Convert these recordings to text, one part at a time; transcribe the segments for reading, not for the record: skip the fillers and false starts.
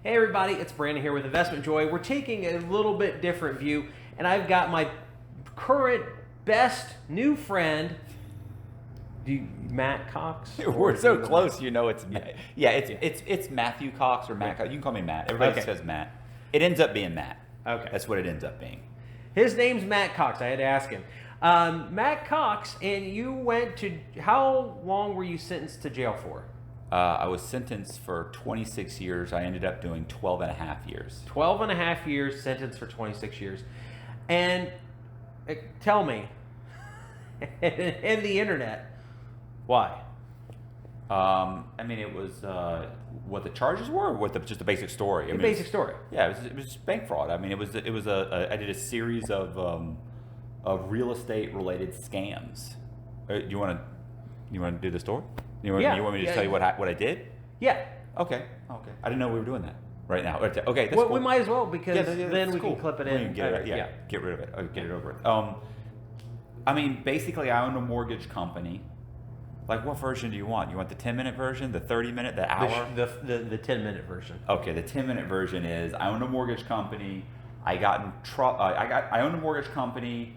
Hey everybody, it's Brandon here with Investment Joy. We're taking a little bit different view, and I've got my current best new friend, Matt Cox. We're so close, you know it's Matt. Yeah, it's Matthew Cox or Matt Cox. You can call me Matt. Everybody says Matt. It ends up being Matt. Okay. That's what it ends up being. His name's Matt Cox. I had to ask him. Matt Cox, and you went to, how long were you sentenced to jail for? I was sentenced for 26 years. I ended up doing 12 and a half years. 12 and a half years, sentenced for 26 years. And tell me, and the internet, why? I mean, it was what the charges were, or just the basic story. The basic story. Yeah, it was bank fraud. I mean, I did a series of real estate related scams. You want to do the story? You want me to just tell you what I did? Yeah. Okay. I didn't know we were doing that right now. Okay, that's well, cool. We might as well, because then we cool. can clip it in. Get rid of it. Get it over with. I mean, basically, I own a mortgage company. Like, what version do you want? You want the 10-minute version, the 30-minute, the hour? The 10-minute version. Okay, the 10-minute version is I own a mortgage company. I owned a mortgage company.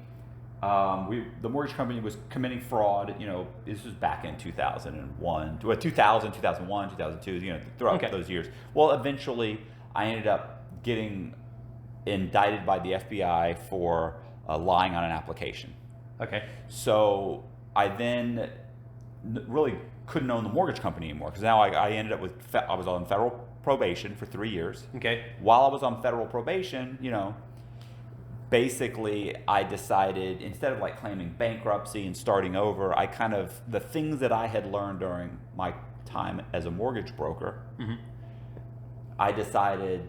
The mortgage company was committing fraud. You know, this was back in 2001, 2000, 2001, 2002. You know, throughout those years. Well, eventually, I ended up getting indicted by the FBI for lying on an application. Okay. So I then really couldn't own the mortgage company anymore, because now I ended up I was on federal probation for 3 years. Okay. While I was on federal probation, you know, basically I decided, instead of like claiming bankruptcy and starting over, the things that I had learned during my time as a mortgage broker, I decided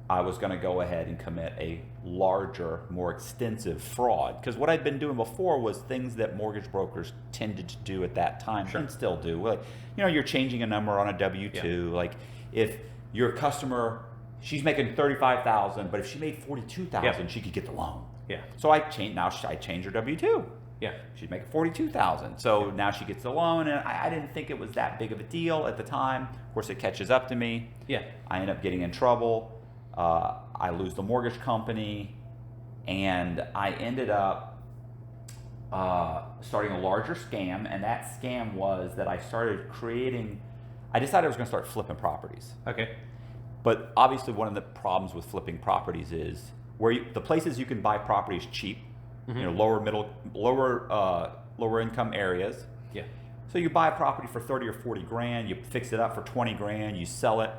I was going to go ahead and commit a larger, more extensive fraud. Because what I'd been doing before was things that mortgage brokers tended to do at that time, and still do. Like, you know, you're changing a number on a W-2. Like, if your customer, she's making $35,000, but if she made $42,000, she could get the loan. Yeah. So I changed her W-2. Yeah. She's making $42,000. So now she gets the loan, and I didn't think it was that big of a deal at the time. Of course, it catches up to me. Yeah. I end up getting in trouble. I lose the mortgage company, and I ended up starting a larger scam, and that scam was that I decided I was going to start flipping properties. Okay. But obviously one of the problems with flipping properties is the places you can buy properties cheap, you know, lower income areas. Yeah. So you buy a property for 30 or 40 grand, you fix it up for 20 grand, you sell it,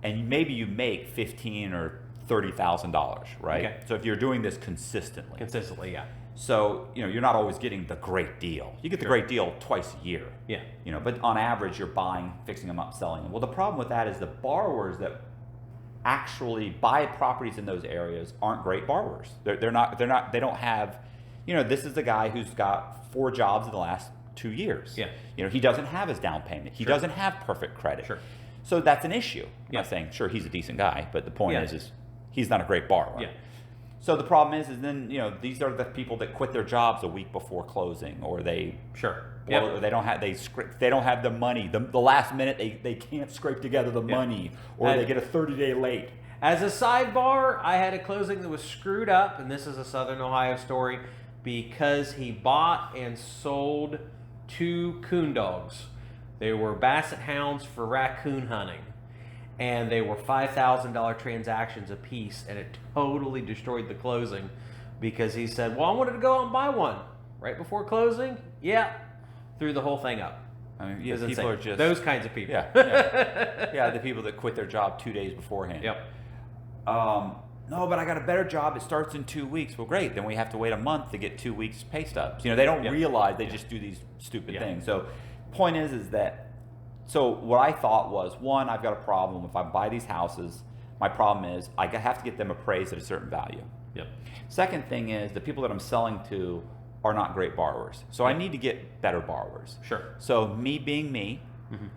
and maybe you make $15,000 or $30,000, right? Okay. So if you're doing this consistently, yeah. So, you know, you're not always getting the great deal. You get the great deal twice a year. Yeah. You know, but on average, you're buying, fixing them up, selling them. Well, the problem with that is the borrowers that actually buy properties in those areas aren't great borrowers. They don't have, you know, this is the guy who's got 4 jobs in the last 2 years. Yeah. You know, he doesn't have his down payment. He doesn't have perfect credit. Sure. So that's an issue. I'm not saying, sure, he's a decent guy, but the point is he's not a great borrower. Yeah. So the problem is then, you know, these are the people that quit their jobs a week before closing, or they or they don't have the money. The last minute they can't scrape together the money, or they get a 30-day late. As a sidebar, I had a closing that was screwed up, and this is a Southern Ohio story, because he bought and sold 2 coon dogs. They were basset hounds for raccoon hunting, and they were $5,000 transactions a piece, and it totally destroyed the closing, because he said, well, I wanted to go out and buy one right before closing. Yeah, threw the whole thing up. I mean, yeah, people are just those kinds of people. Yeah, the people that quit their job 2 days beforehand. Yep. No, but I got a better job. It starts in 2 weeks. Well, great. Then we have to wait a month to get 2 weeks pay stubs. You know, they don't realize they just do these stupid things. So point is that, so what I thought was, one, I've got a problem. If I buy these houses, my problem is I have to get them appraised at a certain value. Yep. Second thing is the people that I'm selling to are not great borrowers. So I need to get better borrowers. Sure. So me being me,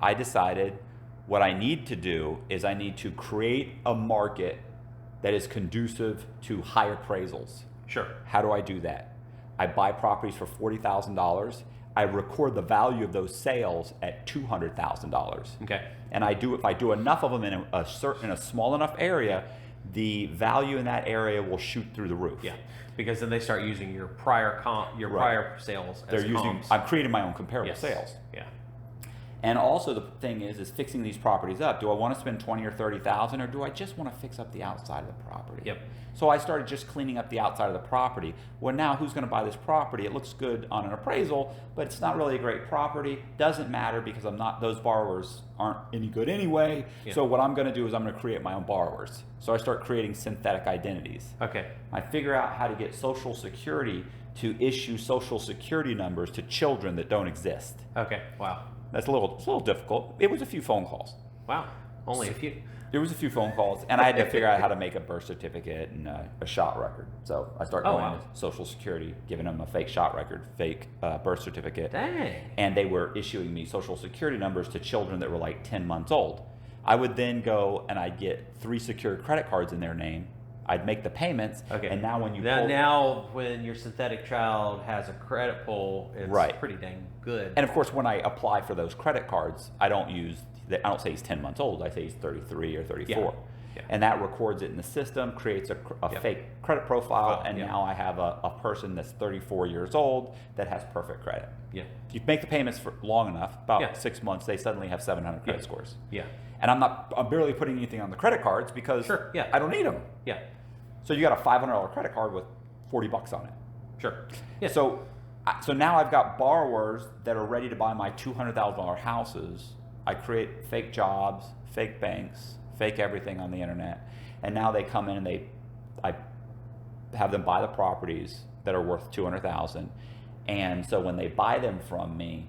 I decided what I need to do is I need to create a market that is conducive to high appraisals. Sure. How do I do that? I buy properties for $40,000. I record the value of those sales at $200,000. Okay. And if I do enough of them in a small enough area, the value in that area will shoot through the roof. Yeah, because then they start using your prior prior sales as comps. I'm creating my own comparable sales. Yeah. And also the thing is fixing these properties up. Do I want to spend 20 or 30,000, or do I just want to fix up the outside of the property? Yep. So I started just cleaning up the outside of the property. Well, now who's going to buy this property? It looks good on an appraisal, but it's not really a great property. Doesn't matter because those borrowers aren't any good anyway. Yeah. So what I'm going to do is I'm going to create my own borrowers. So I start creating synthetic identities. Okay. I figure out how to get Social Security to issue Social Security numbers to children that don't exist. Okay. Wow. It's a little difficult. It was a few phone calls. Wow. Only a few. There was a few phone calls, and I had to figure out how to make a birth certificate and a shot record. So I started going to Social Security, giving them a fake shot record, fake birth certificate. Dang. And they were issuing me Social Security numbers to children that were like 10 months old. I would then go and I'd get 3 secured credit cards in their name. I'd make the payments. Okay. And now when when your synthetic child has a credit pull, it's pretty dang good. And of course, when I apply for those credit cards, I don't say he's 10 months old. I say he's 33 or 34. Yeah. Yeah. And that records it in the system, creates a fake credit profile, and now I have a person that's 34 years old that has perfect credit. Yeah. If you make the payments for long enough, about 6 months, they suddenly have 700 credit scores. Yeah. And I'm barely putting anything on the credit cards because I don't need them. Yeah. So you got a $500 credit card with $40 on it. Sure. Yeah. So now I've got borrowers that are ready to buy my $200,000 houses. I create fake jobs, fake banks, fake everything on the internet, and now they come in and I have them buy the properties that are worth $200,000. And so when they buy them from me,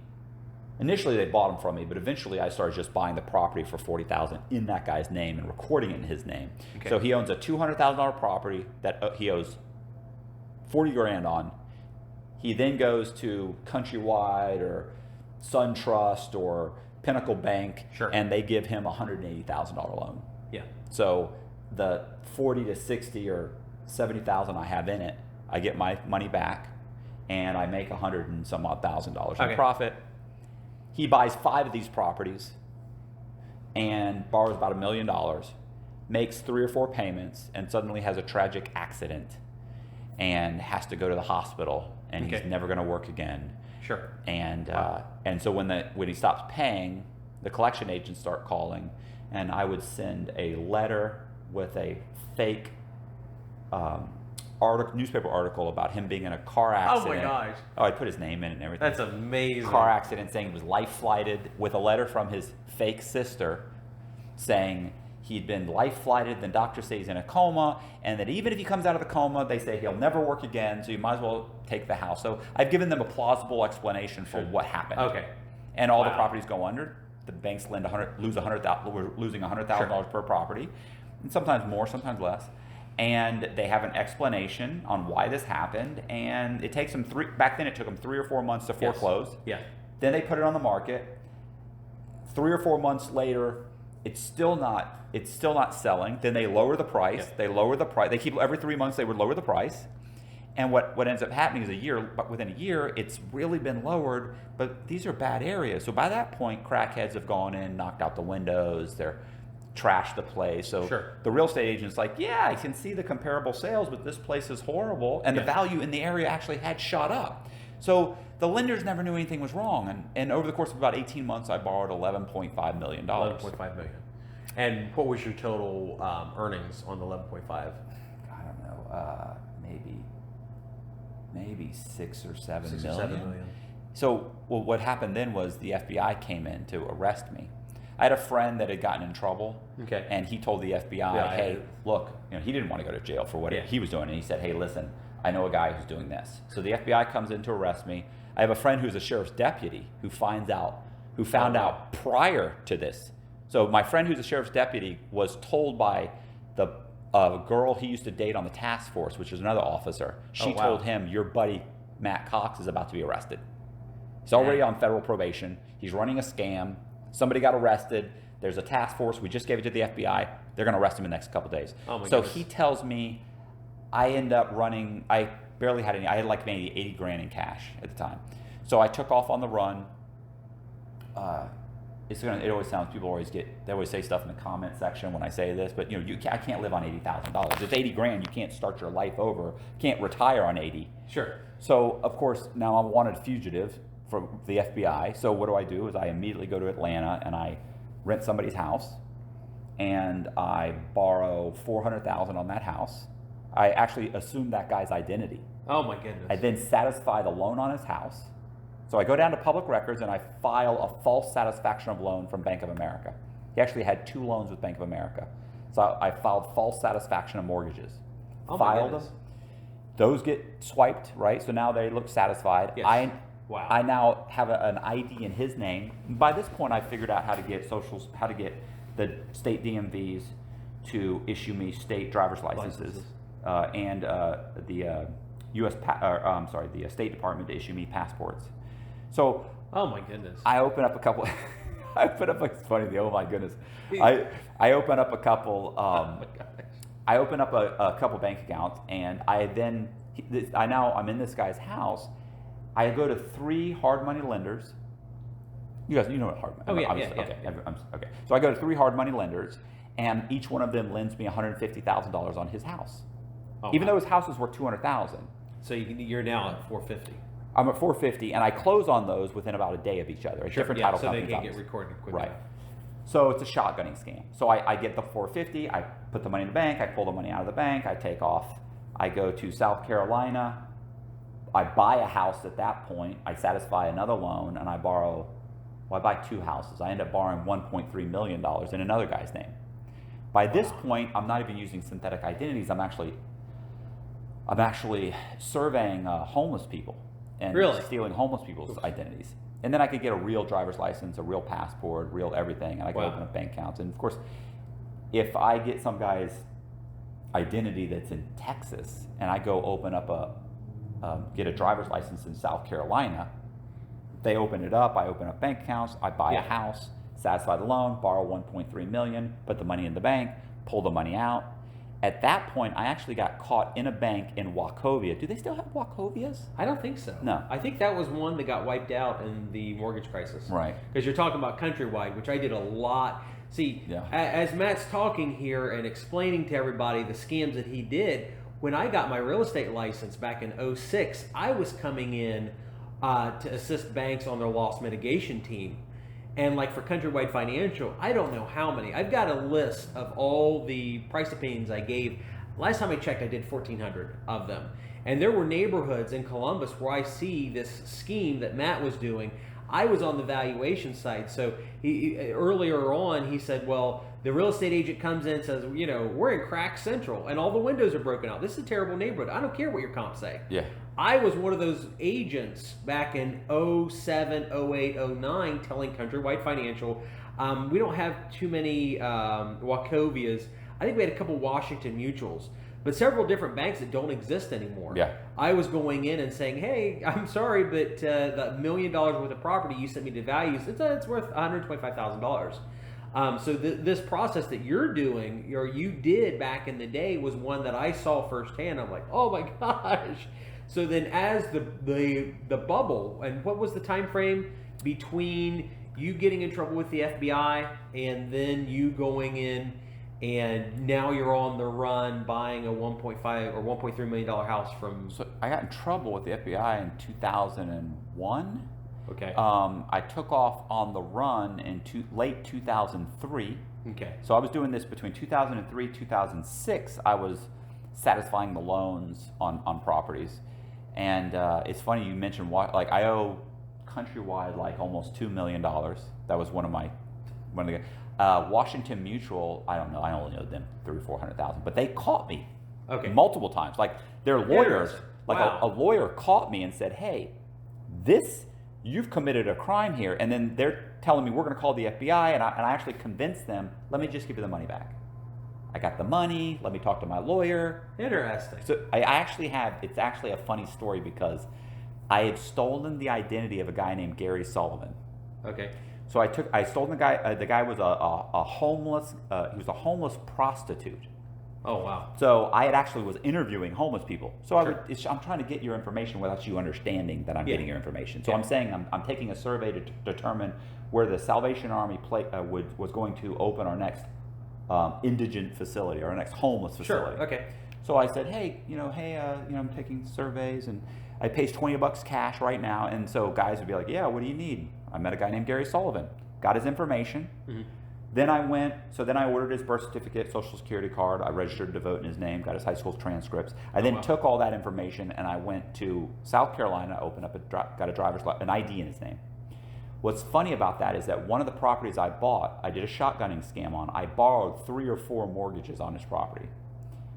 initially they bought them from me, but eventually I started just buying the property for $40,000 in that guy's name and recording it in his name. Okay. So he owns a $200,000 property that he owes $40,000 on. He then goes to Countrywide or SunTrust or Pinnacle Bank, and they give him a $180,000 loan. Yeah. So the $40,000 to $60,000 or $70,000 I have in it, I get my money back, and I make $100,000 and some odd in profit. He buys 5 of these properties and borrows about $1 million, makes 3 or 4 payments, and suddenly has a tragic accident and has to go to the hospital, and he's never going to work again. Sure. And so when he stops paying, the collection agents start calling, and I would send a letter with a fake newspaper article about him being in a car accident. Oh my gosh. Oh, I put his name in it and everything. That's amazing. Car accident, saying he was life flighted, with a letter from his fake sister saying he'd been life flighted, then doctors say he's in a coma, and that even if he comes out of the coma, they say he'll never work again, so you might as well take the house. So I've given them a plausible explanation for what happened. Okay. And all the properties go under. The banks lose $100,000. We're losing $100,000 per property, and sometimes more, sometimes less. And they have an explanation on why this happened, and it takes them back then it took them 3 or 4 months to foreclose. Yeah. Then they put it on the market. 3 or 4 months later, it's still not selling. Then they lower the price. Yeah. They lower the price. They keep every 3 months they would lower the price. And what ends up happening is within a year, it's really been lowered, but these are bad areas. So by that point, crackheads have gone in, knocked out the windows, they're trashed the place. So the real estate agent's like, yeah, I can see the comparable sales, but this place is horrible. And the value in the area actually had shot up. So the lenders never knew anything was wrong. And over the course of about 18 months, I borrowed $11.5 million. $11.5 million. And what was your total earnings on the 11.5? I don't know, maybe 6 or 7 million. So what happened then was the FBI came in to arrest me. I had a friend that had gotten in trouble, and he told the FBI, hey, look, he didn't want to go to jail for what he was doing, and he said, hey, listen, I know a guy who's doing this. So the FBI comes in to arrest me. I have a friend who's a sheriff's deputy who found out prior to this. So my friend who's a sheriff's deputy was told by the girl he used to date on the task force, which is another officer. She told him, your buddy Matt Cox is about to be arrested. He's already on federal probation. He's running a scam. Somebody got arrested. There's a task force. We just gave it to the FBI. They're going to arrest him in the next couple of days. So he tells me, I end up running, I barely had any, I had like maybe $80,000 in cash at the time. So I took off on the run. It always sounds, they always say stuff in the comment section when I say this, but I can't live on $80,000. It's 80 grand. You can't start your life over. Can't retire on 80. Sure. So of course now I'm a wanted fugitive from the FBI. So what do? Is I immediately go to Atlanta and I rent somebody's house, and I borrow $400,000 on that house. I actually assume that guy's identity. Oh my goodness. I then satisfy the loan on his house. So I go down to public records and I file a false satisfaction of loan from Bank of America. He actually had 2 loans with Bank of America. So I filed false satisfaction of mortgages. Oh Filed them. Those get swiped, right? So now they look satisfied. Yes. Wow. I now have an ID in his name. By this point, I figured out how to get the state DMVs to issue me state driver's licenses. And the the State Department to issue me passports. So, oh my goodness, I open up a couple. It's funny. The oh my goodness, I open up a couple. I open up a couple bank accounts, and I'm in this guy's house. I go to 3 hard money lenders. You guys, you know what hard money? Oh yeah, okay, yeah. Okay. So I go to 3 hard money lenders, and each one of them lends me $150,000 on his house, even though his house is worth $200,000. So you're now at 450. I'm at 450, and I close on those within about a day of each other. At different title companies. So they can get recorded quickly. Right. So it's a shotgunning scam. So I get the 450, I put the money in the bank, I pull the money out of the bank, I take off, I go to South Carolina, I buy a house at that point, I satisfy another loan, and I buy 2 houses. I end up borrowing $1.3 million in another guy's name. By this point, I'm not even using synthetic identities. I'm actually surveying homeless people and stealing homeless people's identities. And then I could get a real driver's license, a real passport, real everything, and I could open up bank accounts. And of course, if I get some guy's identity that's in Texas and I go open up get a driver's license in South Carolina, they open it up, I open up bank accounts, I buy a house, satisfy the loan, borrow $1.3 million, put the money in the bank, pull the money out. At that point, I actually got caught in a bank in Wachovia. Do they still have Wachovias? I don't think so. No. I think that was one that got wiped out in the mortgage crisis. Right. Because you're talking about Countrywide, which I did a lot. See, as Matt's talking here and explaining to everybody the scams that he did, when I got my real estate license back in 2006, I was coming in to assist banks on their loss mitigation team. And like for Countrywide Financial, I don't know how many. I've got a list of all the price opinions I gave. Last time I checked, I did 1,400 of them. And there were neighborhoods in Columbus where I see this scheme that Matt was doing. I was on the valuation side. So earlier on, he said, well, the real estate agent comes in and says, we're in Crack Central and all the windows are broken out. This is a terrible neighborhood. I don't care what your comps say. Yeah. I was one of those agents back in 07, 08, 09 telling Countrywide Financial, we don't have too many Wachovias. I think we had a couple Washington Mutuals, but several different banks that don't exist anymore. Yeah. I was going in and saying, hey, I'm sorry, but the $1 million worth of property you sent me to values, it's worth $125,000. So this process that you're doing, or you did back in the day, was one that I saw firsthand. I'm like, oh my gosh. So then as the bubble, and what was the time frame between you getting in trouble with the FBI and then you going in and now you're on the run buying a $1.5 or $1.3 million house from... So I got in trouble with the FBI in 2001. Okay. I took off on the run in late 2003. Okay. So I was doing this between 2003, 2006. I was satisfying the loans on properties. And it's funny you mentioned, I owe Countrywide like almost $2 million. That was one of the Washington Mutual, I don't know, I only owe them $300,000-400,000, but they caught me multiple times. Like their lawyers, a lawyer caught me and said, hey, you've committed a crime here. And then they're telling me we're going to call the FBI, and I actually convinced them, let me just give you the money back. I got the money, let me talk to my lawyer. Interesting. So it's actually a funny story because I had stolen the identity of a guy named Gary Sullivan. Okay. So I stole the guy was a homeless, he was a homeless prostitute. Oh, wow. So I was interviewing homeless people. So Sure. I'm trying to get your information without you understanding that I'm getting your information. So Yeah. I'm saying I'm taking a survey to determine where the Salvation Army was going to open our next indigent facility, our next homeless facility. Sure. Okay. So I said, hey, I'm taking surveys and I pays $20 cash right now. And so guys would be like, yeah, what do you need? I met a guy named Gary Sullivan, got his information. Mm-hmm. Then I ordered his birth certificate, social security card. I registered to vote in his name, got his high school transcripts. I then took all that information and I went to South Carolina, opened up got a an ID in his name. What's funny about that is that one of the properties I bought, I did a shotgunning scam on. I borrowed 3 or 4 mortgages on this property,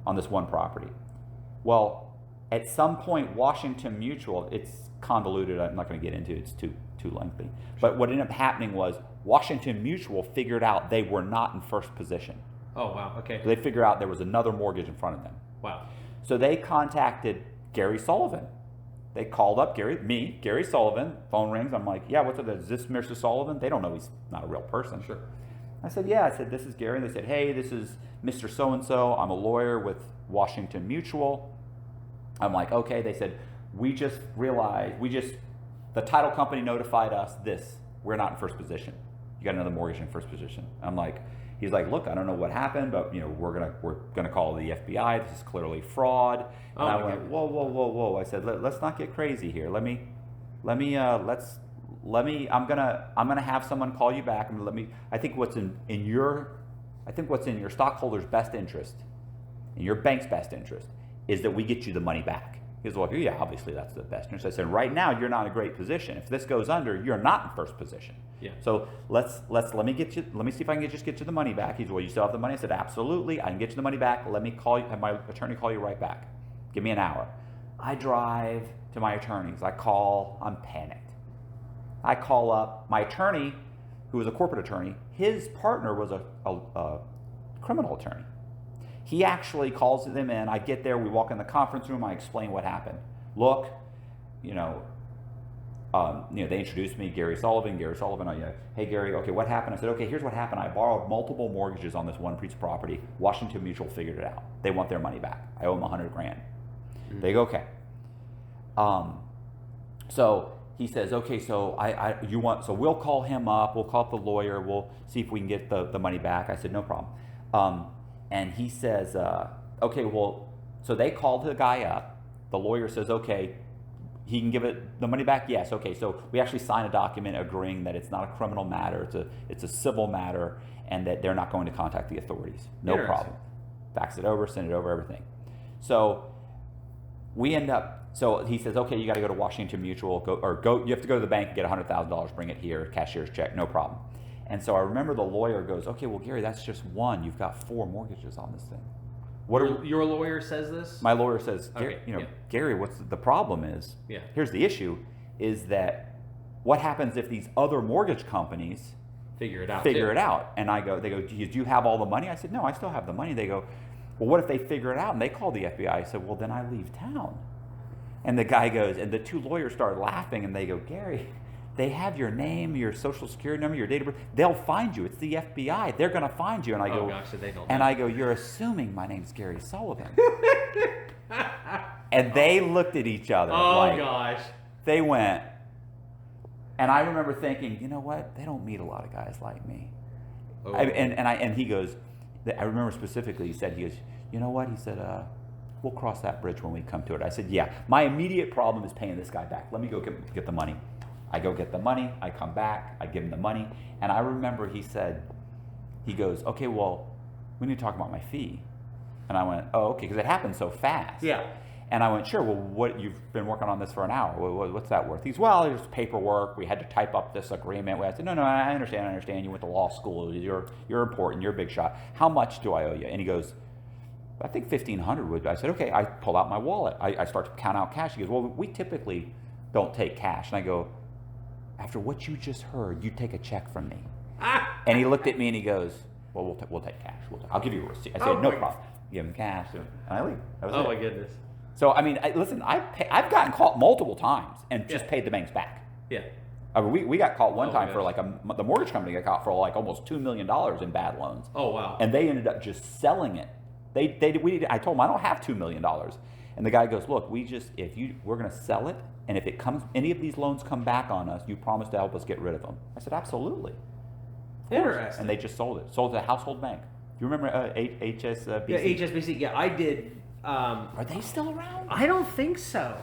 on this one property. Well, at some point, Washington Mutual, it's convoluted. I'm not going to get into it. It's too lengthy. But what ended up happening was Washington Mutual figured out they were not in first position. Oh, wow. Okay. So they figured out there was another mortgage in front of them. Wow. So they contacted Gary Sullivan. They called up Gary Sullivan. Phone rings. I'm like, yeah, what's up? Is this Mr. Sullivan? They don't know he's not a real person. Sure. I said, yeah. I said, this is Gary. And they said, hey, this is Mr. So-and-so. I'm a lawyer with Washington Mutual. I'm like, okay. They said, we just realized, the title company notified us this. We're not in first position. You got another mortgage in first position. I'm like, he's like, look, I don't know what happened, but we're gonna call the FBI. This is clearly fraud. And I went, whoa. I said, let's not get crazy here. I'm gonna have someone call you back and I think what's in your stockholders' best interest, in your bank's best interest, is that we get you the money back. He was like, yeah, obviously that's the best interest. I said, right now you're not in a great position. If this goes under, you're not in first position. Yeah. So let me see if I can just get you the money back. He's, well, you still have the money? I said, absolutely, I can get you the money back. Let me have my attorney call you right back. Give me an hour. I drive to my attorney's. I'm panicked. I call up my attorney, who was a corporate attorney. His partner was a criminal attorney. He actually calls them in. I get there. We walk in the conference room. I explain what happened. Look, they introduced me, Gary Sullivan. Hey, Gary, okay, what happened? I said, okay, here's what happened. I borrowed multiple mortgages on this one piece of property. Washington Mutual figured it out. They want their money back. I owe them $100,000. Mm-hmm. They go, okay. So he says, okay, so so we'll call him up. We'll call up the lawyer. We'll see if we can get the money back. I said, no problem. And he says, okay, well, so they called the guy up. The lawyer says, okay, he can give it the money back? Yes, okay. So we actually sign a document agreeing that it's not a criminal matter, it's a civil matter, and that they're not going to contact the authorities. No problem. Fax it over, send it over, everything. So so he says, okay, you got to go to Washington Mutual, you have to go to the bank and get $100,000, bring it here, cashier's check, no problem. And so I remember the lawyer goes, okay, well, Gary, that's just one. You've got 4 mortgages on this thing. Your lawyer says this? My lawyer says, okay, Gary, what's the problem is, here's the issue, is that what happens if these other mortgage companies figure it out? And they go, do you have all the money? I said, no, I still have the money. They go, well, what if they figure it out? And they call the FBI. I said, well, then I leave town. And the guy goes, and the 2 lawyers start laughing, and they go, Gary, they have your name, your social security number, your date of birth. They'll find you. It's the FBI. They're going to find you. And I go, so they don't and I go, you're assuming my name's Gary Sullivan. And they looked at each other. Oh, gosh. They went. And I remember thinking, you know what? They don't meet a lot of guys like me. Oh. And he goes, I remember specifically, he goes, you know what? He said, we'll cross that bridge when we come to it. I said, yeah, my immediate problem is paying this guy back. Let me go get the money. I go get the money, I come back, I give him the money, and I remember he goes, okay, well, we need to talk about my fee. And I went, oh, okay, because it happened so fast. Yeah. And I went, sure, well, you've been working on this for an hour. What's that worth? He's, well, there's paperwork. We had to type up this agreement. I said, no, I understand. You went to law school. You're important. You're a big shot. How much do I owe you? And he goes, I think $1,500 would. I said, okay. I pull out my wallet. I start to count out cash. He goes, well, we typically don't take cash. And I go, after what you just heard, you take a check from me. And he looked at me and he goes, well, we'll take cash. I'll give you a receipt. I said, no problem. Give him cash. And I leave. That was it. My goodness. So, I mean, listen, I've gotten caught multiple times and just paid the banks back. Yeah. I mean, we got caught one time for the mortgage company got caught for almost $2 million in bad loans. Oh, wow. And they ended up just selling it. I told him I don't have $2 million. And the guy goes, look, we're going to sell it. And if any of these loans come back on us, you promise to help us get rid of them. I said, absolutely. Interesting. And they just sold it. Sold to a household bank. Do you remember HSBC? Yeah, HSBC. Yeah, I did. Are they still around? I don't think so.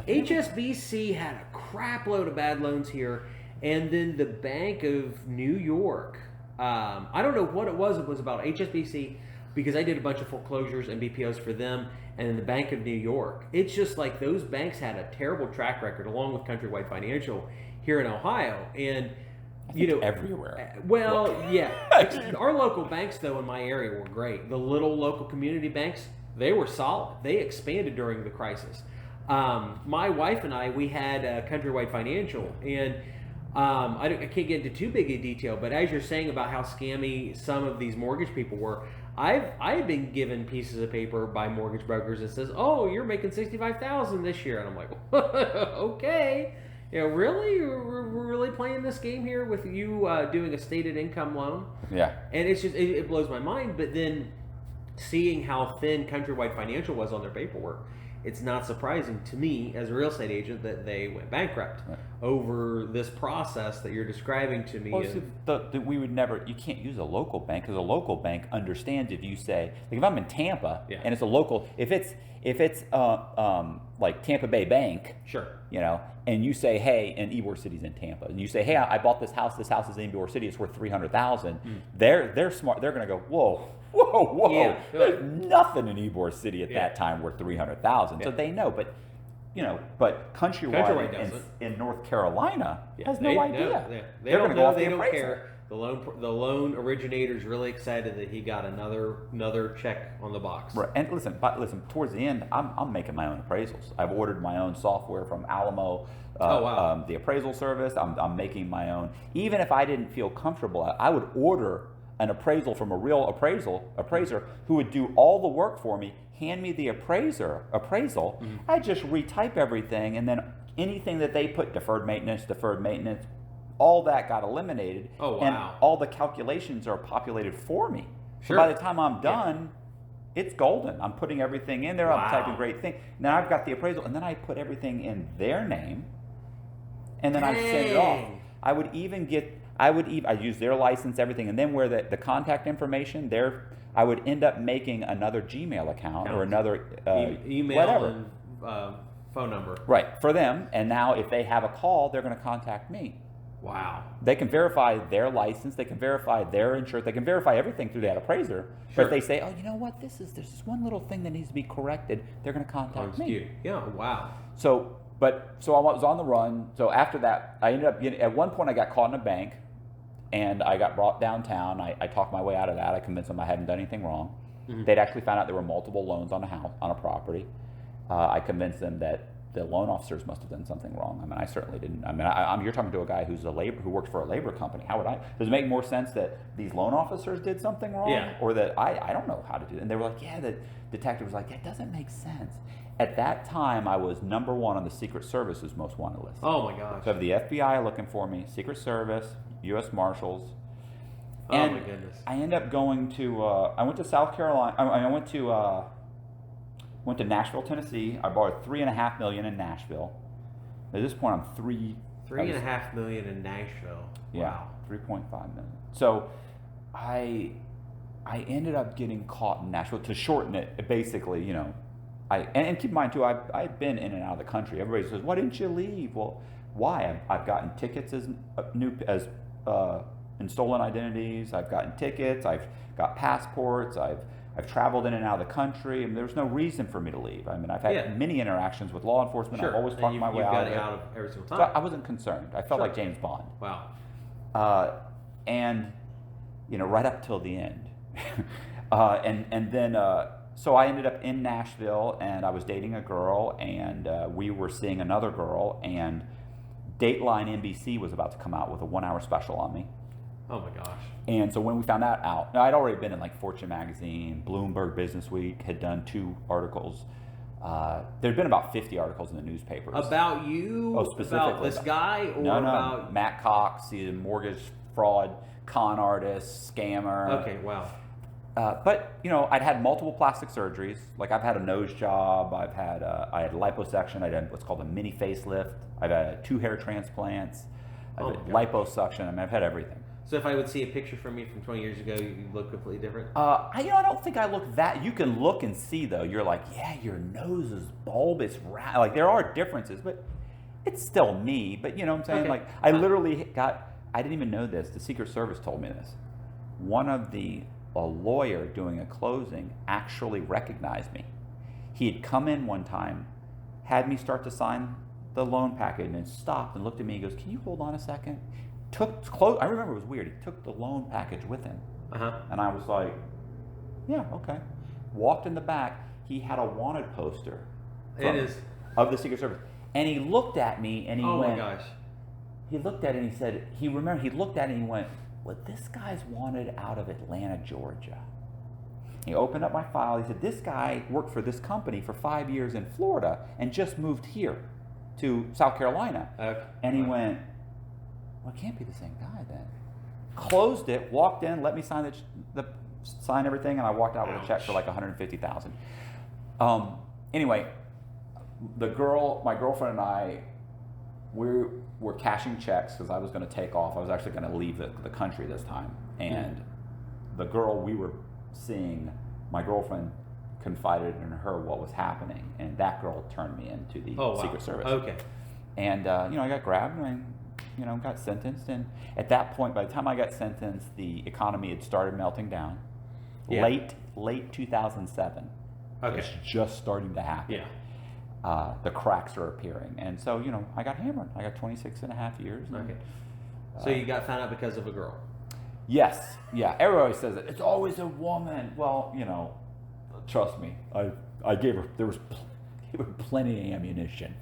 HSBC had a crap load of bad loans here, and then the Bank of New York. I don't know what it was. It was about HSBC because I did a bunch of foreclosures and BPOs for them, and then the Bank of New York. It's just like those banks had a terrible track record, along with Countrywide Financial here in Ohio, and everywhere. Well, yeah. Our local banks, though, in my area were great. The little local community banks, they were solid. They expanded during the crisis. My wife and I, we had Countrywide Financial, and I can't get into too big a detail, but as you're saying about how scammy some of these mortgage people were, I've been given pieces of paper by mortgage brokers that says, "Oh, you're making $65,000 this year," and I'm like, "Okay, really? We're really playing this game here with you doing a stated income loan?" Yeah, and it's just it blows my mind. But then seeing how thin Countrywide Financial was on their paperwork, it's not surprising to me as a real estate agent that they went bankrupt over this process that you're describing to me. Well, we would never. You can't use a local bank because a local bank understands if you say, like, if I'm in Tampa and it's a local, if it's like Tampa Bay Bank, sure, and you say, hey, and Ybor City's in Tampa, and you say, hey, I bought this house. This house is in Ybor City. It's worth $300,000. They're smart. They're going to go, whoa. Yeah. There's nothing in Ybor City at that time worth $300,000. So they know, but Countrywide in North Carolina has no idea. They don't know. They don't care. The loan originator's really excited that he got another check on the box. Right. And listen. Towards the end, I'm making my own appraisals. I've ordered my own software from Alamo. The appraisal service. I'm making my own. Even if I didn't feel comfortable, I would order an appraisal from a real appraiser who would do all the work for me, hand me the appraisal. I just retype everything, and then anything that they put, deferred maintenance, all that got eliminated. Oh, wow. And all the calculations are populated for me. Sure. So by the time I'm done, it's golden. I'm putting everything in there. I'm typing great thing. Now I've got the appraisal, and then I put everything in their name, and then I send it off. I use their license, everything, and then where the contact information there, I would end up making another Gmail account or another email whatever. And phone number. Right, for them. And now if they have a call, they're going to contact me. Wow. They can verify their license, they can verify their insurance, they can verify everything through that appraiser. Sure. But if they say, oh, you know what, there's this one little thing that needs to be corrected, they're going to contact me. Yeah, wow. So I was on the run. So after that, I ended up at one point I got caught in a bank. And I got brought downtown. I talked my way out of that. I convinced them I hadn't done anything wrong. Mm-hmm. They'd actually found out there were multiple loans on a house, on a property. I convinced them that the loan officers must have done something wrong. I mean, I certainly didn't. I mean, you're talking to a guy who works for a labor company. How would I? Does it make more sense that these loan officers did something wrong, or that I don't know how to do it? And they were like, yeah. The detective was like, that doesn't make sense. At that time, I was number one on the Secret Service's most wanted list. Oh my gosh! So the FBI looking for me, Secret Service, U.S. Marshals. And oh my goodness! I ended up going to. I went to South Carolina. I went to Nashville, Tennessee. I borrowed $3.5 million in Nashville. At this point, I'm $3.5 million in Nashville. Yeah, $3.5 million. So, I ended up getting caught in Nashville. To shorten it, basically, and keep in mind too, I've been in and out of the country. Everybody says, "Why didn't you leave?" Well, why? I've gotten tickets in stolen identities. I've gotten tickets. I've got passports. I've traveled in and out of the country, and there's no reason for me to leave. I mean, I've had many interactions with law enforcement. Sure. I've always talked my way out of every single time. So I wasn't concerned. I felt like James Bond. Wow. And right up till the end, and then. So I ended up in Nashville, and I was dating a girl, and we were seeing another girl, and Dateline NBC was about to come out with a 1-hour special on me. Oh my gosh. And so when we found that out, now I'd already been in like Fortune magazine, Bloomberg Business Week, had done 2 articles. There'd been about 50 articles in the newspapers. About you? Oh, specifically. About this guy? Or no, about... Matt Cox, he's a mortgage fraud, con artist, scammer. Okay, wow. But you know, I'd had multiple plastic surgeries. Like I've had a nose job. I had liposuction. I did what's called a mini facelift. I've had 2 hair transplants. I've had liposuction. I mean, I've had everything. So if I would see a picture from me from 20 years ago, you look completely different? I don't think I look that. You can look and see though. You're like, yeah, your nose is bulbous. Like there are differences, but it's still me. But you know what I'm saying? Okay. Like I literally got. I didn't even know this. The Secret Service told me this. A lawyer doing a closing actually recognized me. He had come in one time, had me start to sign the loan package, and then stopped and looked at me and goes, "Can you hold on a second?" I remember it was weird. He took the loan package with him. And I was like, yeah, okay. Walked in the back. He had a wanted poster of the Secret Service. And he looked at me and he went, oh my gosh. He looked at it and he said, he looked at it and he went, well, this guy's wanted out of Atlanta, Georgia. He opened up my file. He said, this guy worked for this company for 5 years in Florida and just moved here to South Carolina. Okay. And he went, well, it can't be the same guy then. Closed it, walked in, let me sign sign everything, and I walked out with a check for like $150,000. Anyway, my girlfriend and I, we were cashing checks because I was going to take off. I was actually going to leave the country this time, and the girl we were seeing, my girlfriend confided in her what was happening, and that girl turned me into the Secret Service. Okay. And I got grabbed and got sentenced. And at that point, by the time I got sentenced, the economy had started melting down. Yeah. Late 2007. Okay. It's just starting to happen. Yeah. The cracks are appearing. And so, I got hammered. I got 26 and a half years. Okay. So you got found out because of a girl? Yes. Yeah. Everybody says it. It's always a woman. Well, trust me. I gave her, there was plenty of ammunition.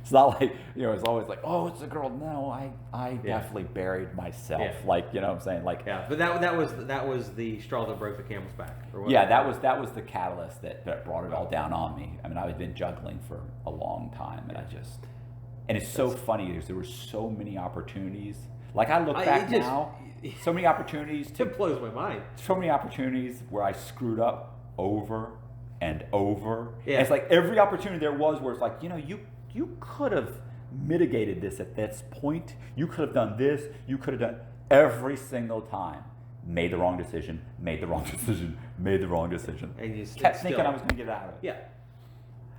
It's not like, it's always like, oh, it's a girl. No, I definitely buried myself. Yeah. Like, you know what I'm saying? Like, yeah, but that was the straw that broke the camel's back. Or yeah, that was the catalyst that brought it all down on me. I mean, I've been juggling for a long time, and and it's so funny because there were so many opportunities. Like I look back now, so many opportunities. It blows my mind. So many opportunities where I screwed up over and over. Yeah. And it's like every opportunity there was where it's like, you could have mitigated this at this point. You could have done this. You could have done every single time. Made the wrong decision. Made the wrong decision. Made the wrong decision. And you kept thinking I was going to get out of it. Yeah.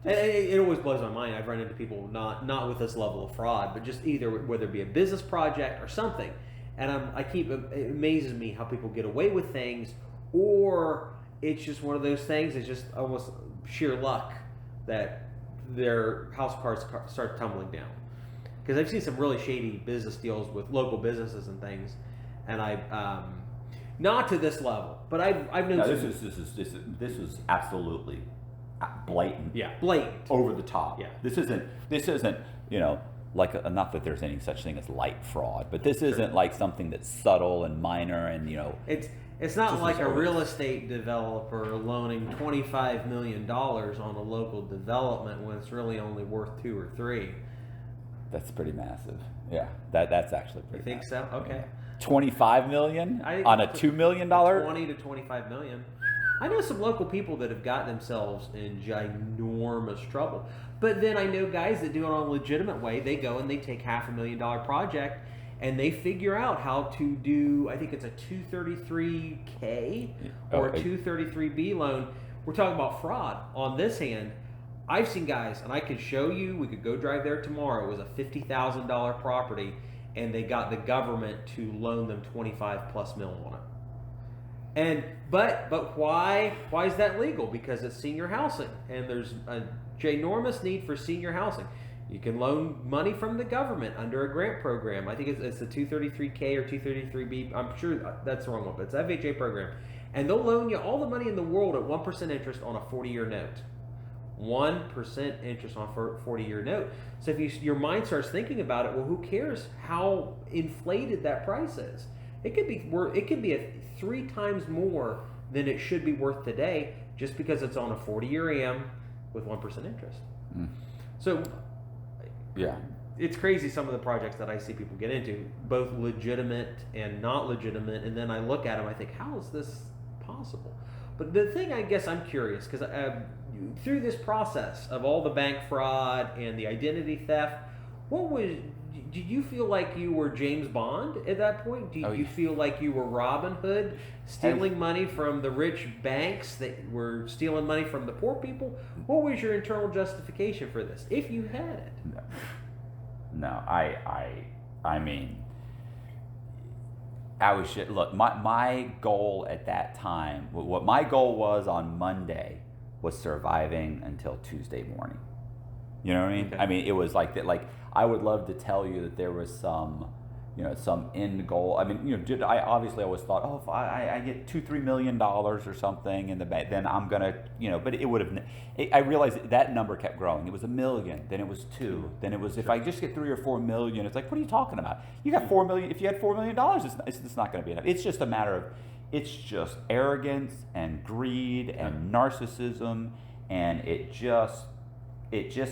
And it always blows my mind. I've run into people not with this level of fraud, but just either whether it be a business project or something. And it amazes me how people get away with things, or it's just one of those things. It's just almost sheer luck that their house cards start tumbling down. Because I've seen some really shady business deals with local businesses and things, and not to this level, but I've known. No, this is absolutely blatant. Yeah, blatant, over the top. Yeah, this isn't like not that there's any such thing as light fraud, but this isn't like something that's subtle and minor and It's not like a real estate developer loaning $25 million on a local development when it's really only worth 2 or 3. That's pretty massive. Yeah, that's actually pretty. You think massive. so? Okay. 25 million on a $2 million. 20 to 25 million. I know some local people that have got themselves in ginormous trouble, but then I know guys that do it on a legitimate way. They go and they take $500,000 project. And they figure out how to do, I think it's a 233K or a 233B loan. We're talking about fraud. On this hand, I've seen guys, and I can show you, we could go drive there tomorrow. It was a $50,000 property, and they got the government to loan them 25 plus mil on it. But why is that legal? Because it's senior housing, and there's a ginormous need for senior housing. You can loan money from the government under a grant program. I think it's the 233K or 233B. I'm sure that's the wrong one, but it's FHA program. And they'll loan you all the money in the world at 1% interest on a 40-year note. 1% interest on a 40-year note. So if your mind starts thinking about it, well, who cares how inflated that price is? It could be 3 times more than it should be worth today just because it's on a 40-year AM with 1% interest. So yeah, it's crazy some of the projects that I see people get into, both legitimate and not legitimate, and then I look at them, I think, how is this possible? But the thing I guess I'm curious, because through this process of all the bank fraud and the identity theft, did you feel like you were James Bond at that point? Did you feel like you were Robin Hood, stealing money from the rich banks that were stealing money from the poor people? What was your internal justification for this, if you had it? No, I mean, I was look. My goal at that time, what my goal was on Monday, was surviving until Tuesday morning. You know what I mean? Okay. I mean, it was like that. Like, I would love to tell you that there was some end goal. I mean, I obviously always thought, if I get $2-3 million or something in the bank, then I'm gonna, but it would have. I realized that number kept growing. It was $1 million, then it was $2 million, then it was if I just get $3 or $4 million, it's like, what are you talking about? You got $4 million. If you had $4 million, it's not going to be enough. It's just a matter of, it's just arrogance and greed and narcissism, and it just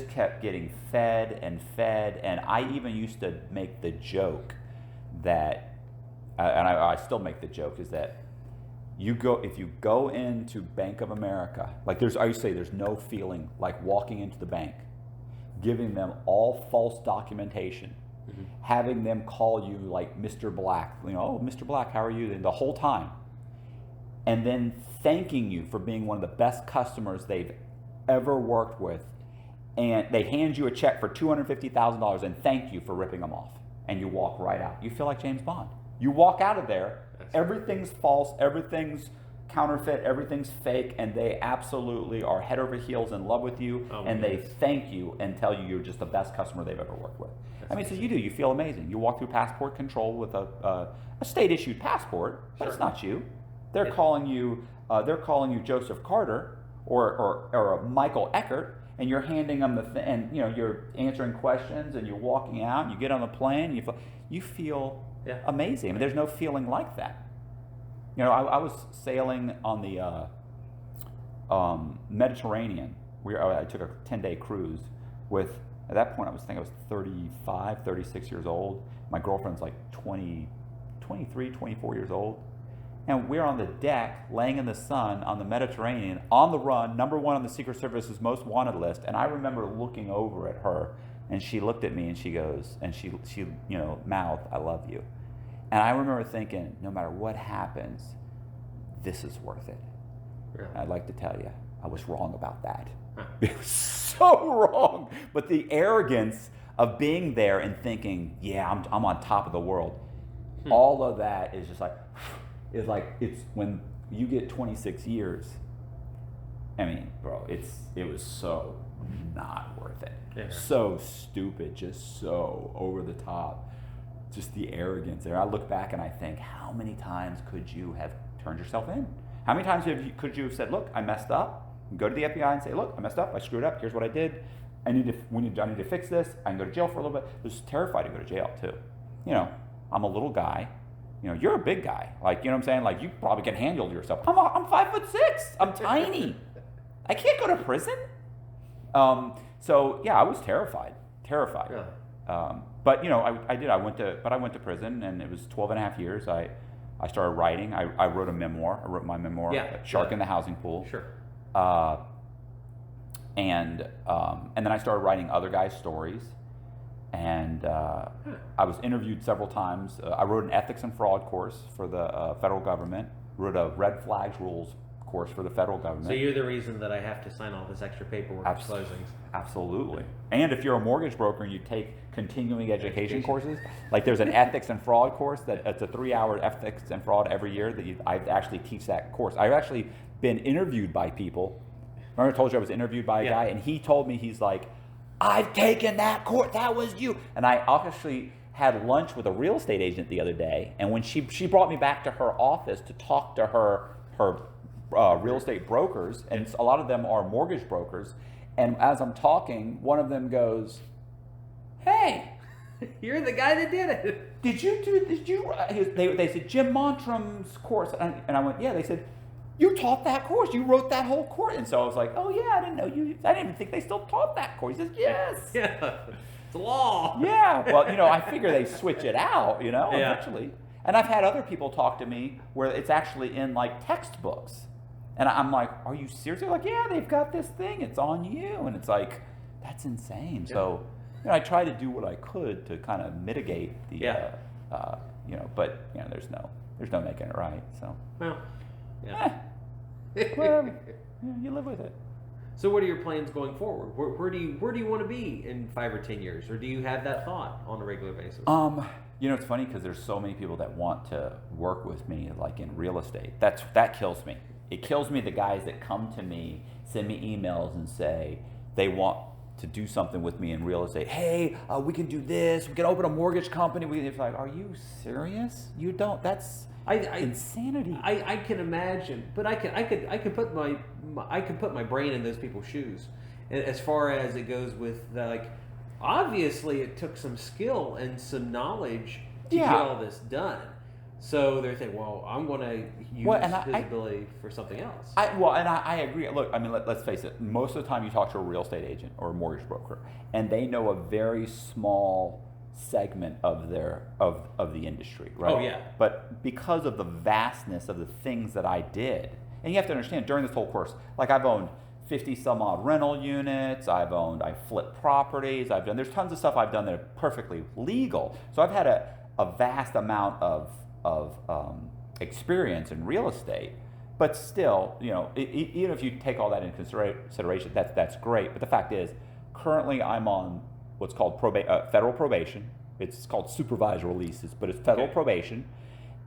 kept getting fed, and I even used to make the joke that, and I still make the joke, is that if you go into Bank of America, like I used to say, there's no feeling like walking into the bank, giving them all false documentation, having them call you like Mr. Black, oh, Mr. Black, how are you? And the whole time, and then thanking you for being one of the best customers they've ever worked with. And they hand you a check for $250,000 and thank you for ripping them off. And you walk right out. You feel like James Bond. You walk out of there, everything's false, everything's counterfeit, everything's fake, and they absolutely are head over heels in love with you, and they thank you and tell you you're just the best customer they've ever worked with. So you feel amazing. You walk through passport control with a state-issued passport, but it's not you. They're calling you Joseph Carter or Michael Eckert, and you're handing them and you're answering questions, and you're walking out, and you get on the plane, and you feel amazing. I mean, there's no feeling like that. I was sailing on the Mediterranean. I took a 10-day cruise with, at that point I was 35, 36 years old. My girlfriend's like 23, 24 years old. And we're on the deck, laying in the sun on the Mediterranean, on the run, #1 on the Secret Service's most wanted list. And I remember looking over at her, and she looked at me, and she goes, and she mouthed, "I love you." And I remember thinking, no matter what happens, this is worth it. Really? I'd like to tell you, I was wrong about that. It was so wrong. But the arrogance of being there and thinking, I'm on top of the world, all of that is just like, it's when you get 26 years, I mean, bro, it was so not worth it. Yeah. So stupid, just so over the top. Just the arrogance there. I look back and I think, how many times could you have turned yourself in? How many times could you have said, look, I messed up? Go to the FBI and say, look, I messed up, I screwed up, here's what I did. I need to fix this. I can go to jail for a little bit. I was terrified to go to jail too. I'm a little guy. You're a big guy. Like, you know what I'm saying? Like, you probably can handle yourself. I'm 5'6". I'm tiny. I can't go to prison. So yeah, I was terrified. Yeah. But I did. I went to prison, and it was 12 and a half years. I started writing. I wrote a memoir. I wrote my memoir, Shark in the Housing Pool. Sure. And then I started writing other guys' stories. And I was interviewed several times. I wrote an ethics and fraud course for the federal government. Wrote a red flags rules course for the federal government. So you're the reason that I have to sign all this extra paperwork for closings. Absolutely. And if you're a mortgage broker and you take continuing education courses, like there's an ethics and fraud course it's a 3-hour ethics and fraud every year that I actually teach that course. I've actually been interviewed by people. Remember I told you I was interviewed by a guy, and he told me, he's like, I've taken that course, that was you. And I actually had lunch with a real estate agent the other day, and when she brought me back to her office to talk to her real estate brokers, and a lot of them are mortgage brokers, and as I'm talking, one of them goes, "Hey, you're the guy that did it. Did you?" They said Jim Montrum's course, and I went, "Yeah." They said, "You taught that course. You wrote that whole course." And so I was like, "Oh yeah, I didn't know you. I didn't even think they still taught that course." He says, "Yes." Yeah, it's law. Yeah. Well, I figure they switch it out, eventually. And I've had other people talk to me where it's actually in like textbooks. And I'm like, are you serious? They're like, yeah, they've got this thing. It's on you. And it's like, that's insane. Yeah. So, I try to do what I could to kind of mitigate the, but there's no making it right. So, well, whatever. You live with it. So what are your plans going forward? Where do you want to be in 5 or 10 years? Or do you have that thought on a regular basis? It's funny because there's so many people that want to work with me, like in real estate. That kills me. It kills me, the guys that come to me, send me emails and say they want to do something with me in real estate. Hey, we can do this. We can open a mortgage company. It's like, are you serious? You don't. That's insanity. I can imagine, but I could put my brain in those people's shoes, as far as it goes with obviously it took some skill and some knowledge to get all this done. So they're thinking, well, I'm going to use his ability for something else. I agree. Look, let's face it. Most of the time you talk to a real estate agent or a mortgage broker, and they know a very small segment of the industry, right? Oh, yeah. But because of the vastness of the things that I did, and you have to understand, during this whole course, I've owned 50 some odd rental units, I flipped properties, there's tons of stuff I've done that are perfectly legal. So I've had a vast amount of experience in real estate, but still, even if you take all that into consideration, that's great. But the fact is, currently I'm on what's called federal probation. It's called supervised releases, but it's federal probation.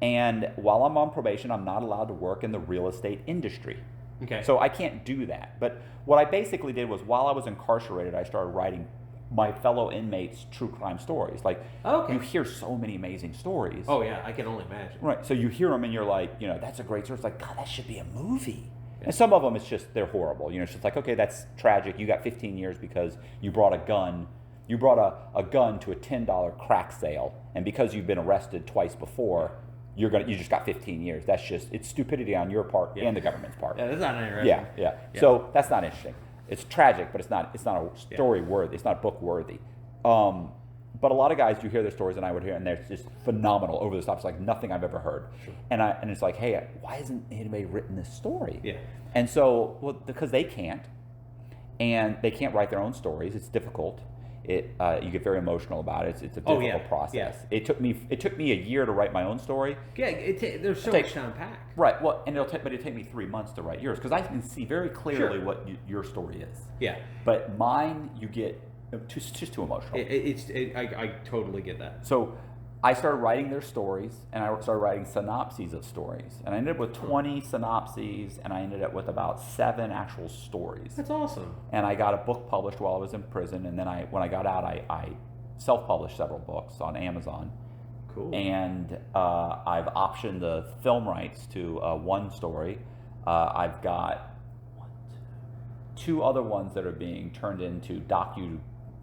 And while I'm on probation, I'm not allowed to work in the real estate industry. Okay. So I can't do that. But what I basically did was, while I was incarcerated, I started writing my fellow inmates' true crime stories. You hear so many amazing stories. Oh yeah, I can only imagine. Right. So you hear them and you're like, that's a great story. It's like, God, that should be a movie. Yeah. And some of them, it's just, they're horrible. It's just like, okay, that's tragic. You got 15 years because you brought a gun. You brought a gun to a $10 crack sale, and because you've been arrested twice before, you just got 15 years. That's just, it's stupidity on your part and the government's part. Yeah, that's not interesting. Yeah. So that's not interesting. It's tragic, but it's not a story worthy. It's not book worthy. But a lot of guys, you hear their stories, and I would hear, and they're just phenomenal, over the top. It's like nothing I've ever heard. Sure. And it's like, hey, why hasn't anybody written this story? Yeah. And so, because they can't, and they can't write their own stories. It's difficult. You get very emotional about it. It's a difficult process. Yeah. It took me a year to write my own story. Yeah, there's so much to unpack. Right. Well, and it'll take me 3 months to write yours, because I can see very clearly what your story is. Yeah. But mine, you get just too emotional. I totally get that. So I started writing their stories, and I started writing synopses of stories, and I ended up with 20 synopses, and I ended up with about 7 actual stories. That's awesome. And I got a book published while I was in prison, and then when I got out, I self-published several books on Amazon. Cool. And I've optioned the film rights to one story. I've got 2 other ones that are being turned into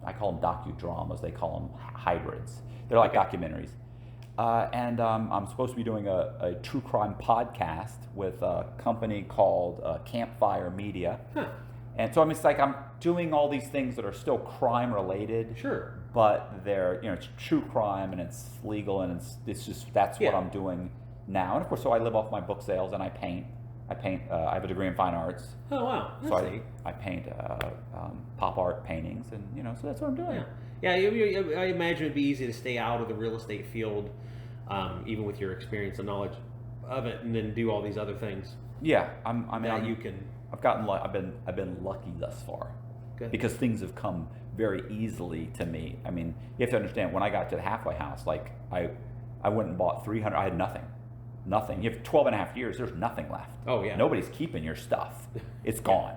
I call them docudramas. They call them hybrids. They're like documentaries. And I'm supposed to be doing a true crime podcast with a company called Campfire Media. Huh. And so it's like I'm doing all these things that are still crime related. Sure. But they're, it's true crime, and it's legal, and it's just, that's what I'm doing now. And of course, so I live off my book sales, and I paint. I have a degree in fine arts. Oh wow! So I paint pop art paintings, and so that's what I'm doing. Yeah. I imagine it'd be easy to stay out of the real estate field, even with your experience and knowledge of it, and then do all these other things. Yeah, I've been lucky thus far. Good. Because things have come very easily to me. I mean, you have to understand, when I got to the halfway house, I went and bought 300. I had nothing. You have 12 and a half years, there's nothing left. Oh yeah. Nobody's keeping your stuff. It's gone.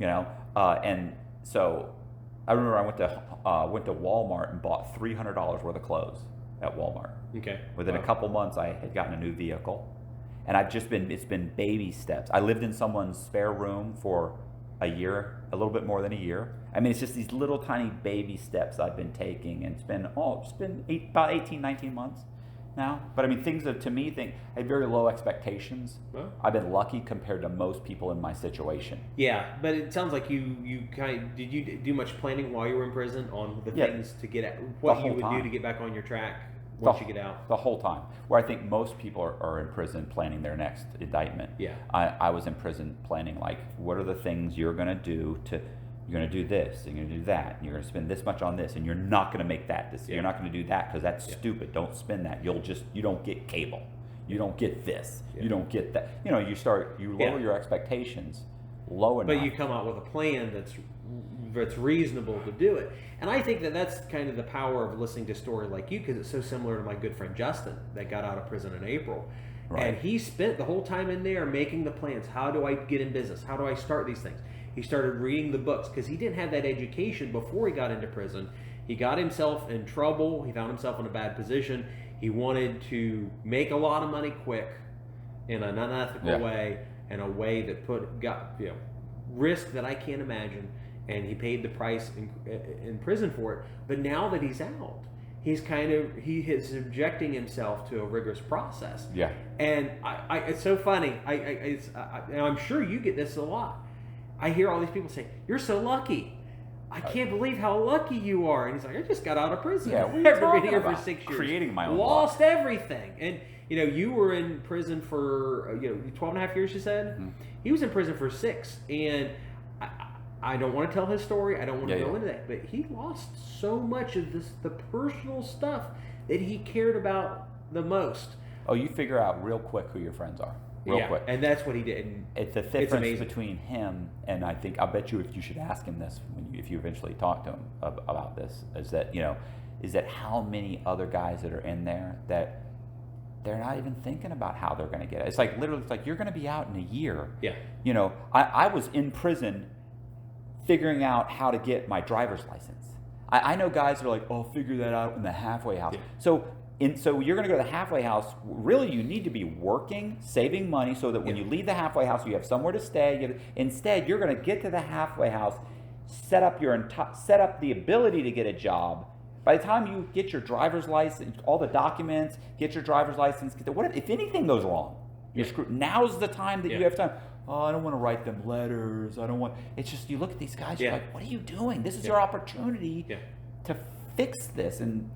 And so I remember I went to Walmart and bought $300 worth of clothes at Walmart. Okay. Within a couple months, I had gotten a new vehicle, and it's been baby steps. I lived in someone's spare room for a year, a little bit more than a year. I mean, it's just these little tiny baby steps I've been taking, and it's been about 18, 19 months now. But I mean, I had very low expectations. Well, I've been lucky compared to most people in my situation. Yeah, but it sounds like did you do much planning while you were in prison on the things to get at what you would do to get back on your track? once you get out? The whole time. Where I think most people are in prison planning their next indictment. Yeah. I was in prison planning, like, what are the things you're going to do you're going to do this, and you're going to do that, and you're going to spend this much on this, and you're not going to make that decision. You're not going to do that because that's stupid. Don't spend that. You don't get cable. You don't get this. You don't get that. You lower your expectations low enough. But you come out with a plan that's reasonable to do it. And I think that's kind of the power of listening to a story like you, because it's so similar to my good friend Justin that got out of prison in April. Right. And he spent the whole time in there making the plans. How do I get in business? How do I start these things? He started reading the books because he didn't have that education before he got into prison. He got himself in trouble. He found himself in a bad position. He wanted to make a lot of money quick in an unethical way, and a way that got risk that I can't imagine. And he paid the price in prison for it. But now that he's out, he is subjecting himself to a rigorous process. Yeah. And it's so funny. I'm sure you get this a lot. I hear all these people say, "You're so lucky. I can't believe how lucky you are." And he's like, "I just got out of prison. Yeah, I've been here for 6 years. Creating my own lost everything." And you were in prison for 12 and a half years, you said? Mm-hmm. He was in prison for 6. And I don't want to tell his story. I don't want to go into that. But he lost so much of the personal stuff that he cared about the most. Oh, you figure out real quick who your friends are. Real quick. And that's what he did. And it's the difference between him and I bet you if you should ask him this if you eventually talk to him about this, is that how many other guys that are in there that they're not even thinking about how they're going to get it. It's like literally, it's like you're going to be out in a year. Yeah. I was in prison figuring out how to get my driver's license. I know guys that are like, "Oh, figure that out in the halfway house." Yeah. So you're going to go to the halfway house. Really, you need to be working, saving money, so that when you leave the halfway house, you have somewhere to stay. Instead, you're going to get to the halfway house, set up the ability to get a job. By the time you get your driver's license, all the documents, get your driver's license, if anything goes wrong, you're screwed. Now's the time that you have time. Oh, I don't want to write them letters. I don't want. It's just you look at these guys. You're like, what are you doing? This is your opportunity to fix this. And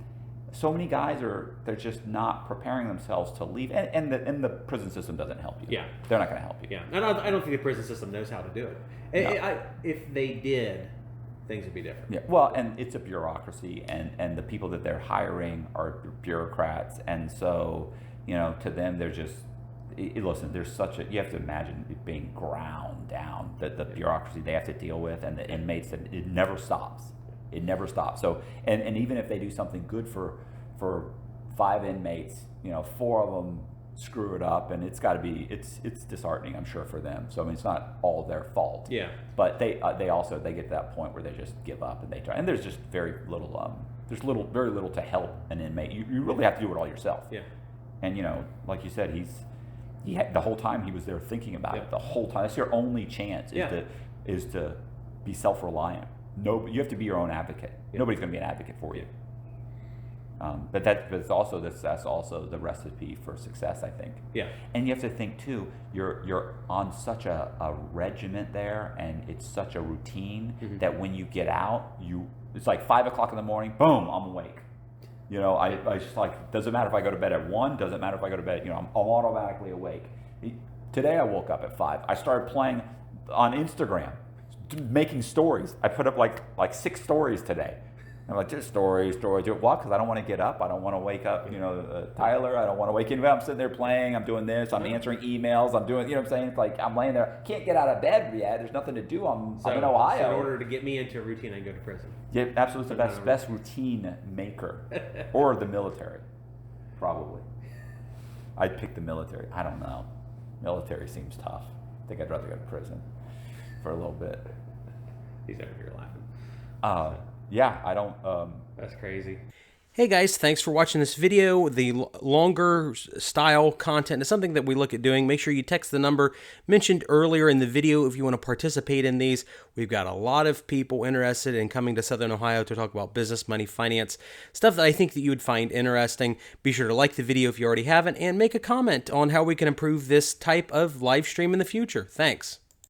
so many guys they're just not preparing themselves to leave, and the prison system doesn't help you. Yeah, they're not going to help you. Yeah, and I don't think the prison system knows how to do it. No. If they did, things would be different. Yeah, well, and it's a bureaucracy, and the people that they're hiring are bureaucrats, and so to them they're just. Listen, there's you have to imagine it being ground down, the bureaucracy they have to deal with, and the inmates, and it never stops. It never stops. So, and even if they do something good for 5 inmates, 4 of them screw it up, and it's got to be, it's disheartening, I'm sure, for them. So, I mean, it's not all their fault. Yeah. But they get to that point where they just give up and they try. And there's just very little, very little to help an inmate. You really have to do it all yourself. Yeah. And, like you said, the whole time he was there thinking about it, the whole time. That's your only chance is to be self-reliant. You have to be your own advocate. Yep. Nobody's going to be an advocate for you. But that's also the recipe for success, I think. Yeah. And you have to think too. You're on such a regiment there, and it's such a routine that when you get out, it's like 5 o'clock in the morning. Boom, I'm awake. I just like, doesn't matter if I go to bed at 1. Doesn't matter if I go to bed. I'm automatically awake. Today I woke up at 5. I started playing on Instagram. Making stories. I put up like 6 stories today. I'm like, just stories. What? Because I don't want to get up. I don't want to wake up, Tyler. I don't want to wake anybody. I'm sitting there playing. I'm doing this. I'm answering emails. I'm doing, what I'm saying? It's like I'm laying there. Can't get out of bed yet. There's nothing to do. I'm in Ohio. So in order to get me into a routine, I go to prison. Yeah, absolutely. The best routine maker. Or the military, probably. I'd pick the military. I don't know. Military seems tough. I think I'd rather go to prison for a little bit. He's over here laughing. Yeah, I don't. That's crazy. Hey guys, thanks for watching this video. The longer style content is something that we look at doing. Make sure you text the number mentioned earlier in the video if you want to participate in these. We've got a lot of people interested in coming to Southern Ohio to talk about business, money, finance, stuff that I think that you would find interesting. Be sure to like the video if you already haven't, and make a comment on how we can improve this type of live stream in the future. Thanks.